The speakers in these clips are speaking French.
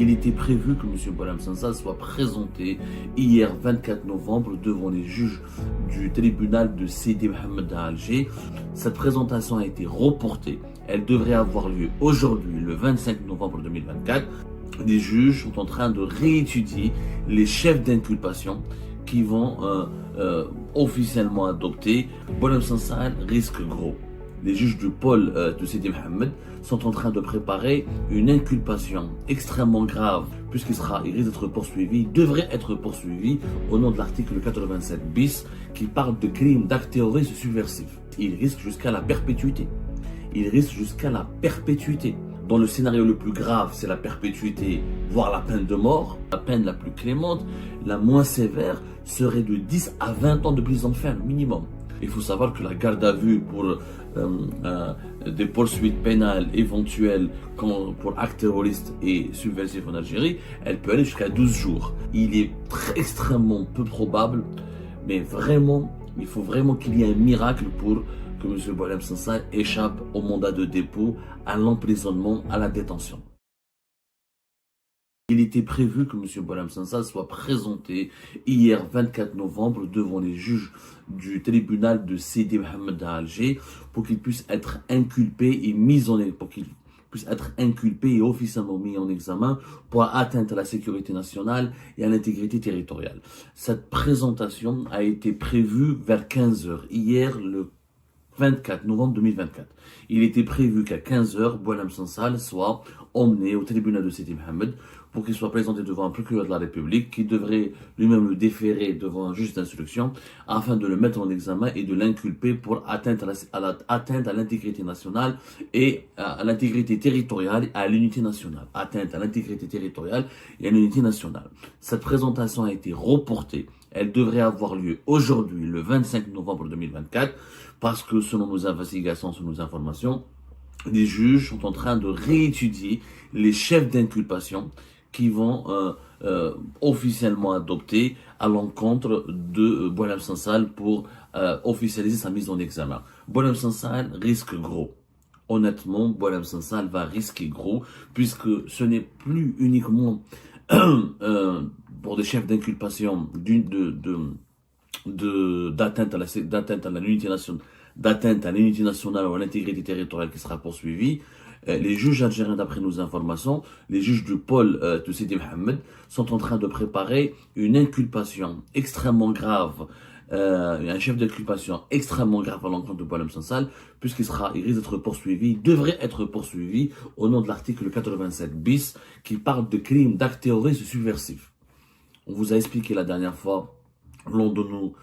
Il était prévu que M. Boualem Sansal soit présenté hier 24 novembre devant les juges du tribunal de Sidi Mohamed à Alger. Cette présentation a été reportée. Elle devrait avoir lieu aujourd'hui, le 25 novembre 2024. Les juges sont en train de réétudier les chefs d'inculpation qui vont officiellement adopter. Boualem Sansal risque gros. Les juges du pôle de Sidi Mohamed sont en train de préparer une inculpation extrêmement grave puisqu'il risque d'être poursuivi, il devrait être poursuivi au nom de l'article 87 bis qui parle de crimes, d'actes terroristes subversifs. Il risque jusqu'à la perpétuité. Il risque jusqu'à la perpétuité. Dans le scénario le plus grave, c'est la perpétuité, voire la peine de mort. La peine la plus clémente, la moins sévère, serait de 10 à 20 ans de prison ferme minimum. Il faut savoir que la garde à vue pour des poursuites pénales éventuelles pour actes terroristes et subversifs en Algérie, elle peut aller jusqu'à 12 jours. Il est extrêmement peu probable, mais vraiment, il faut vraiment qu'il y ait un miracle pour que M. Boualem Sansal échappe au mandat de dépôt, à l'emprisonnement, à la détention. Il était prévu que M. Boualem Sansal soit présenté hier 24 novembre devant les juges du tribunal de Sidi Mohamed à Alger pour qu'il puisse être inculpé et officiellement mis en examen pour atteinte à la sécurité nationale et à l'intégrité territoriale. Cette présentation a été prévue vers 15h hier, le 24 novembre 2024. Il était prévu qu'à 15h, Boualem Sansal soit emmené au tribunal de Sidi Mohamed pour qu'il soit présenté devant un procureur de la République qui devrait lui-même le déférer devant un juge d'instruction afin de le mettre en examen et de l'inculper pour atteinte à l'intégrité nationale et à l'intégrité territoriale et à l'unité nationale. Atteinte à l'intégrité territoriale et à l'unité nationale. Cette présentation a été reportée. Elle devrait avoir lieu aujourd'hui, le 25 novembre 2024, parce que selon nos investigations, selon nos informations, les juges sont en train de réétudier les chefs d'inculpation qui vont officiellement adopter à l'encontre de Boualem Sansal pour officialiser sa mise en examen. Boualem Sansal risque gros. Honnêtement, Boualem Sansal va risquer gros puisque ce n'est plus uniquement pour des chefs d'inculpation d'atteinte à l'unité nationale, d'atteinte à l'unité nationale ou à l'intégrité territoriale qui sera poursuivie. Les juges algériens, d'après nos informations, les juges du pôle de Sidi Mohamed sont en train de préparer une inculpation extrêmement grave, un chef d'inculpation extrêmement grave à l'encontre de Boualem Sansal, puisqu'il risque d'être poursuivi, il devrait être poursuivi au nom de l'article 87 bis qui parle de crimes, d'actes terroristes subversifs. On vous a expliqué la dernière fois, lors de nos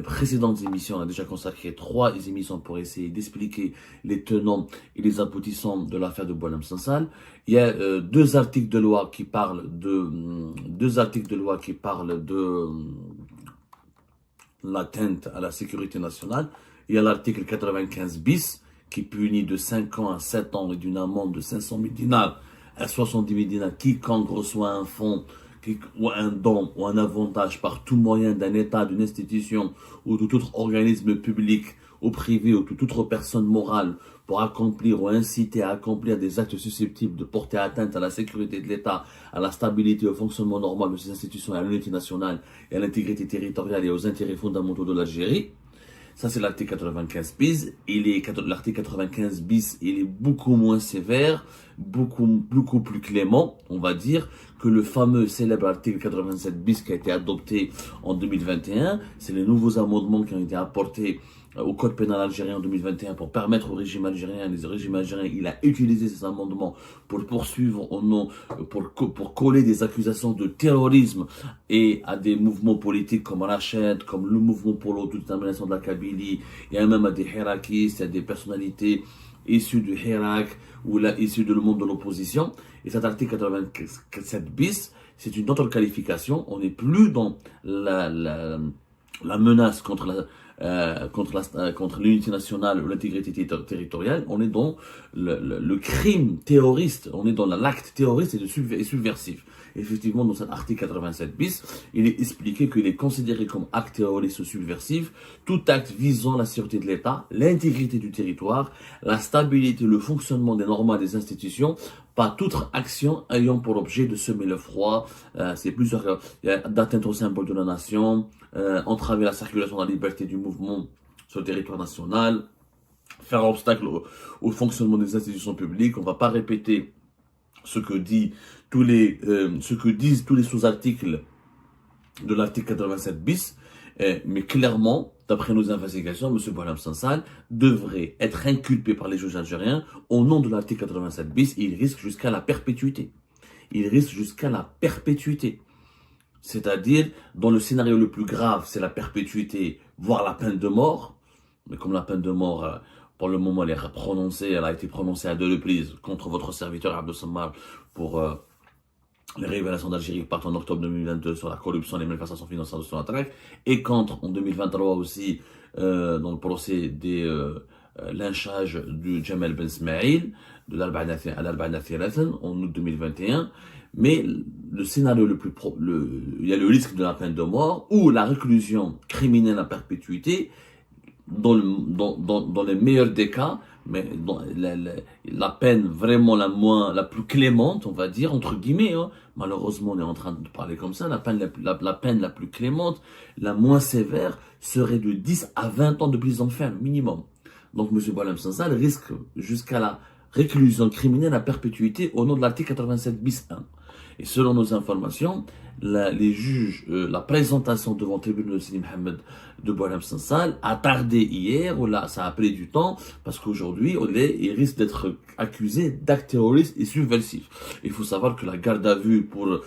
précédentes émissions, on a déjà consacré 3 émissions pour essayer d'expliquer les tenants et les aboutissants de l'affaire de Boualem Sansal. Il y a 2 articles de loi qui parlent de l'atteinte à la sécurité nationale. Il y a l'article 95 bis qui punit de 5 ans à 7 ans et d'une amende de 500 000 dinars à 70 000 dinars quiconque reçoit un fonds ou un don ou un avantage par tout moyen d'un État, d'une institution ou de tout autre organisme public ou privé ou toute autre personne morale pour accomplir ou inciter à accomplir des actes susceptibles de porter atteinte à la sécurité de l'État, à la stabilité et au fonctionnement normal de ces institutions, à l'unité nationale et à l'intégrité territoriale et aux intérêts fondamentaux de l'Algérie. Ça, c'est l'article 95 bis. L'article 95 bis, il est beaucoup moins sévère, beaucoup plus clément, on va dire, que le fameux célèbre article 87 bis qui a été adopté en 2021. C'est les nouveaux amendements qui ont été apportés au code pénal algérien en 2021 pour permettre au régime algérien, il a utilisé ces amendements pour poursuivre pour coller des accusations de terrorisme et à des mouvements politiques comme Rached, comme le mouvement pour l'autodétermination de la Kabylie, et même à des hirakistes, à des personnalités issues du Hirak ou issues du monde de l'opposition. Et cet article 87 bis, c'est une autre qualification. On n'est plus dans la menace contre l'unité nationale ou l'intégrité territoriale, on est dans le crime terroriste, on est dans l'acte terroriste et subversif. Effectivement, dans cet article 87 bis, il est expliqué qu'il est considéré comme acte terroriste ou subversif tout acte visant la sûreté de l'État, l'intégrité du territoire, la stabilité, le fonctionnement des normes des institutions, pas toute action ayant pour objet de semer le froid. C'est plusieurs d'atteinte au symbole de la nation, entraver la circulation de la liberté du mouvement sur le territoire national, faire obstacle au fonctionnement des institutions publiques. On ne va pas répéter ce que disent tous les sous-articles de l'article 87 bis, mais clairement, d'après nos investigations, M. Boualem Sansal devrait être inculpé par les juges algériens au nom de l'article 87 bis et il risque jusqu'à la perpétuité. Il risque jusqu'à la perpétuité. C'est-à-dire, dans le scénario le plus grave, c'est la perpétuité, voire la peine de mort. Mais comme la peine de mort, pour le moment, elle a été prononcée à 2 reprises contre votre serviteur Abdel Sammar pour les révélations d'Algérie qui partent en octobre 2022 sur la corruption et les malversations financières de son attaque, et contre, en 2023 aussi, dans le procès des lynchages du Jamal Ben Smaïl, de l'Al-Ba'na Thalathan, en août 2021. Mais le scénario il y a le risque de la peine de mort ou la réclusion criminelle à perpétuité, dans les meilleurs des cas, mais la peine vraiment la plus clémente, on va dire, entre guillemets, hein. Malheureusement on est en train de parler comme ça, la peine la plus clémente, la moins sévère, serait de 10 à 20 ans de prison ferme, minimum. Donc M. Boualem Sansal risque jusqu'à la réclusion criminelle à perpétuité au nom de l'article 87 bis 1. Et selon nos informations, les juges, la présentation devant le tribunal de Sidi Mohamed de Boualem Sansal a tardé hier, ou là ça a pris du temps, parce qu'aujourd'hui il risque d'être accusé d'actes terroristes et subversifs. Il faut savoir que la garde à vue pour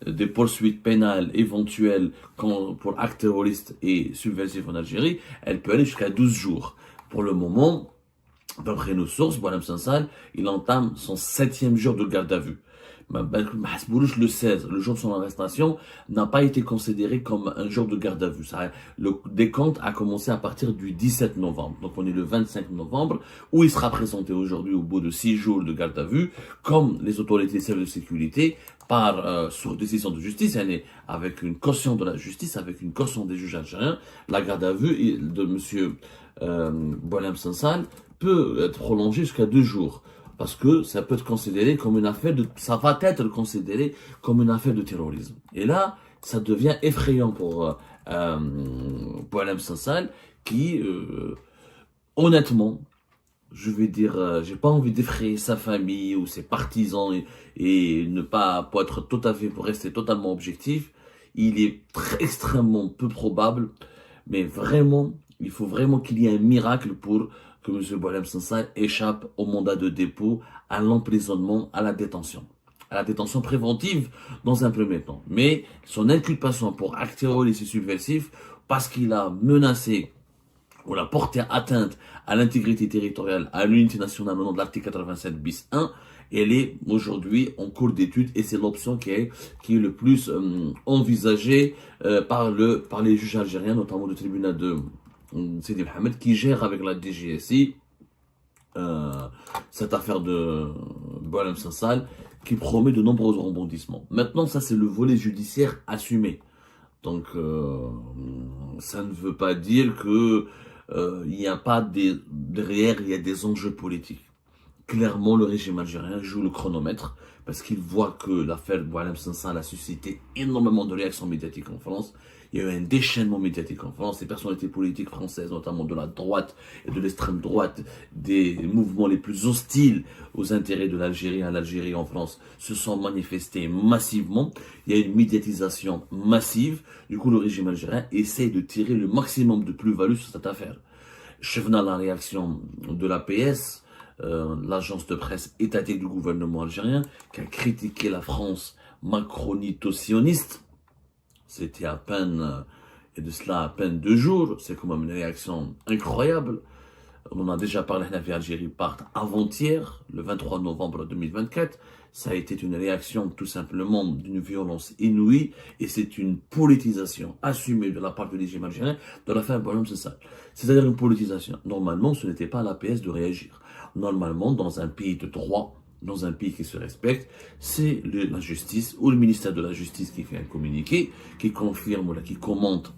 des poursuites pénales éventuelles pour actes terroristes et subversifs en Algérie, elle peut aller jusqu'à 12 jours. Pour le moment, d'après nos sources, Boualem Sansal, il entame son 7e jour de garde à vue. Le 16, le jour de son arrestation, n'a pas été considéré comme un jour de garde à vue. Le décompte a commencé à partir du 17 novembre. Donc on est le 25 novembre, où il sera présenté aujourd'hui au bout de 6 jours de garde à vue, comme les autorités de sécurité, sur décision de justice, avec une caution de la justice, avec une caution des juges algériens. La garde à vue de M. Boualem Sansal peut être prolongée jusqu'à 2 jours. Parce que ça peut être considéré comme ça va être considéré comme une affaire de terrorisme. Et là, ça devient effrayant pour Boualem Sansal, qui, honnêtement, je vais dire, j'ai pas envie d'effrayer sa famille ou ses partisans et ne pas, pour rester totalement objectif, il est extrêmement peu probable, mais vraiment, il faut vraiment qu'il y ait un miracle pour que M. Boualem Sansal échappe au mandat de dépôt, à l'emprisonnement, à la détention préventive dans un premier temps. Mais son inculpation pour acte terroriste et subversif, parce qu'il a menacé ou a porté atteinte à l'intégrité territoriale, à l'unité nationale au nom de l'article 87 bis 1, elle est aujourd'hui en cours d'étude et c'est l'option qui est le plus envisagée par les juges algériens, notamment le tribunal de Sidi Mohamed, qui gère avec la DGSI cette affaire de Boualem Sansal, qui promet de nombreux rebondissements. Maintenant, ça c'est le volet judiciaire assumé. Donc, ça ne veut pas dire que il n'y a pas derrière, il y a des enjeux politiques. Clairement, le régime algérien joue le chronomètre parce qu'il voit que l'affaire Boualem Sansal a suscité énormément de réactions médiatiques en France. Il y a eu un déchaînement médiatique en France. Les personnalités politiques françaises, notamment de la droite et de l'extrême droite, des mouvements les plus hostiles aux intérêts de l'Algérie, à l'Algérie en France, se sont manifestés massivement. Il y a une médiatisation massive. Du coup, le régime algérien essaie de tirer le maximum de plus-value sur cette affaire. Chevenant la réaction de l'APS, l'agence de presse étatique du gouvernement algérien, qui a critiqué la France macronito-sioniste. C'était et de cela à peine 2 jours. C'est quand même une réaction incroyable. On en a déjà parlé, la Algérie part avant-hier, le 23 novembre 2024. Ça a été une réaction tout simplement d'une violence inouïe et c'est une politisation assumée de la part du régime algérien de l'affaire Boualem Sansal. C'est-à-dire une politisation. Normalement, ce n'était pas à l'APS de réagir. Normalement, dans un pays de droit, dans un pays qui se respecte, c'est la justice ou le ministère de la Justice qui fait un communiqué, qui confirme ou qui commente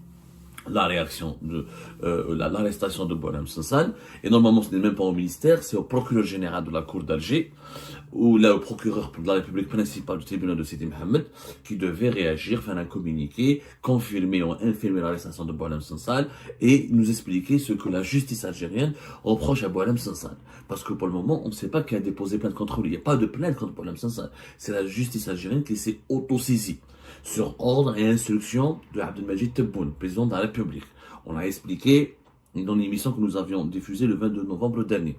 la réaction de l'arrestation de Boualem Sansal. Et normalement, ce n'est même pas au ministère, c'est au procureur général de la Cour d'Alger, ou là, au procureur de la République principale du tribunal de Sidi Mohamed, qui devait réagir, faire un communiqué, confirmer ou infirmer l'arrestation de Boualem Sansal, et nous expliquer ce que la justice algérienne reproche à Boualem Sansal. Parce que pour le moment, on ne sait pas qui a déposé plainte contre lui. Il n'y a pas de plainte contre Boualem Sansal. C'est la justice algérienne qui s'est autosaisie sur ordre et instruction de Abdelmajid Tebboune, président de la République. On a expliqué dans l'émission que nous avions diffusée le 22 novembre dernier.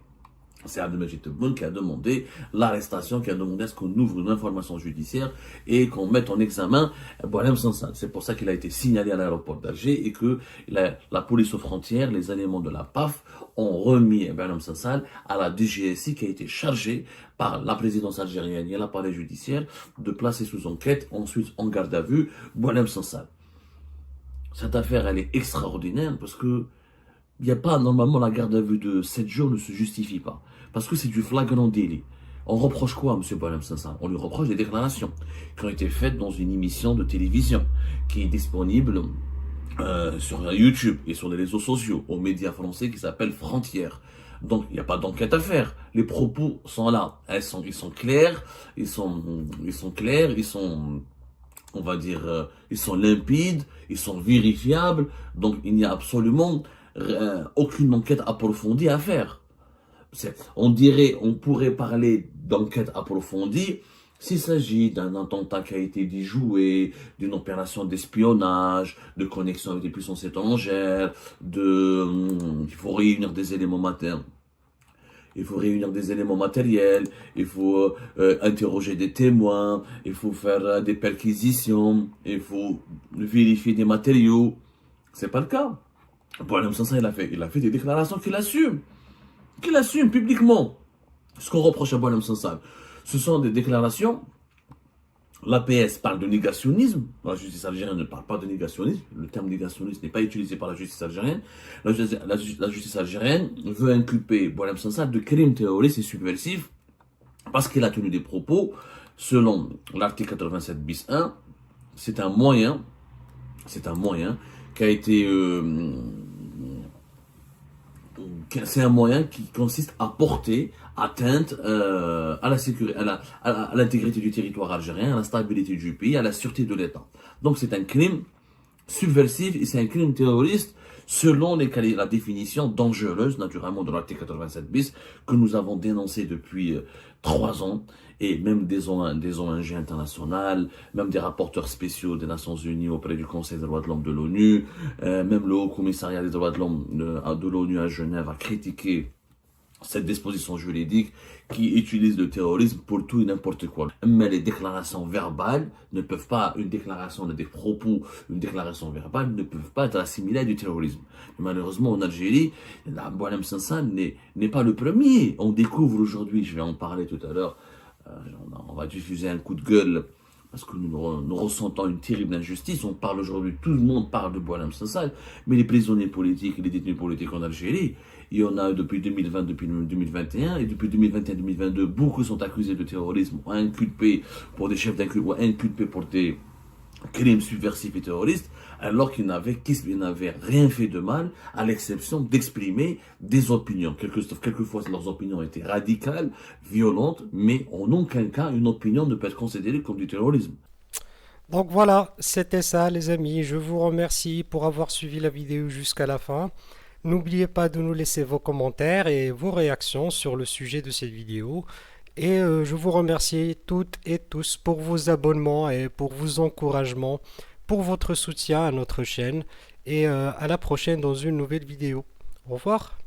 C'est Abdelmajid Tebboune qui a demandé l'arrestation, qui a demandé à ce qu'on ouvre une information judiciaire et qu'on mette en examen Boualem Sansal. C'est pour ça qu'il a été signalé à l'aéroport d'Alger et que la police aux frontières, les éléments de la PAF, ont remis Boualem Sansal à la DGSI qui a été chargée par la présidence algérienne et l'appareil judiciaire de placer sous enquête, ensuite en garde à vue, Boualem Sansal. Cette affaire, elle est extraordinaire parce que il n'y a pas, normalement, la garde à vue de 7 jours ne se justifie pas. Parce que c'est du flagrant délit. On reproche quoi à M. Boualem Sansal? On lui reproche des déclarations qui ont été faites dans une émission de télévision qui est disponible sur YouTube et sur les réseaux sociaux, aux médias français qui s'appellent Frontières. Donc, il n'y a pas d'enquête à faire. Les propos sont là. Ils sont clairs, ils sont clairs, on va dire, ils sont limpides, ils sont vérifiables. Donc, il n'y a absolument aucune enquête approfondie à faire. On pourrait parler d'enquête approfondie s'il s'agit d'un attentat qui a été déjoué, d'une opération d'espionnage, de connexion avec des puissances étrangères, il faut réunir des éléments matériels. Il faut réunir des éléments matériels, il faut interroger des témoins, il faut faire des perquisitions, il faut vérifier des matériaux. C'est pas le cas. Boualem Sansal, il a fait des déclarations qu'il assume publiquement. Ce qu'on reproche à Boualem Sansal, ce sont des déclarations. L'APS parle de négationnisme. La justice algérienne ne parle pas de négationnisme. Le terme négationnisme n'est pas utilisé par la justice algérienne. La justice algérienne veut inculper Boualem Sansal de crimes terroristes et subversifs parce qu'il a tenu des propos selon l'article 87 bis 1. C'est un moyen qui a été c'est un moyen qui consiste à porter atteinte à la sécurité, à l'intégrité du territoire algérien, à la stabilité du pays, à la sûreté de l'État. Donc c'est un crime subversif et c'est un crime terroriste selon la définition dangereuse, naturellement, de l'article 87 bis, que nous avons dénoncé depuis 3 ans, et même des ONG internationales, même des rapporteurs spéciaux des Nations Unies auprès du Conseil des droits de l'homme de l'ONU, même le Haut Commissariat des droits de l'homme de l'ONU à Genève a critiqué cette disposition juridique qui utilise le terrorisme pour tout et n'importe quoi. Mais les déclarations verbales ne peuvent pas, une déclaration verbale ne peuvent pas être assimilées à du terrorisme. Et malheureusement, en Algérie, Boualem Sansal n'est pas le premier. On découvre aujourd'hui, je vais en parler tout à l'heure, on va diffuser un coup de gueule parce que nous ressentons une terrible injustice. On parle aujourd'hui, tout le monde parle de Boualem Sansal, mais les prisonniers politiques et les détenus politiques en Algérie, il y en a depuis 2020, depuis 2021, et depuis 2021-2022, beaucoup sont accusés de terrorisme, ou inculpés pour des chefs d'inculpés, ou inculpés pour des crimes subversifs et terroristes, alors qu'ils n'avaient rien fait de mal, à l'exception d'exprimer des opinions. Quelquefois, leurs opinions étaient radicales, violentes, mais en aucun cas, une opinion ne peut être considérée comme du terrorisme. Donc voilà, c'était ça les amis. Je vous remercie pour avoir suivi la vidéo jusqu'à la fin. N'oubliez pas de nous laisser vos commentaires et vos réactions sur le sujet de cette vidéo. Et je vous remercie toutes et tous pour vos abonnements et pour vos encouragements, pour votre soutien à notre chaîne. Et à la prochaine dans une nouvelle vidéo. Au revoir.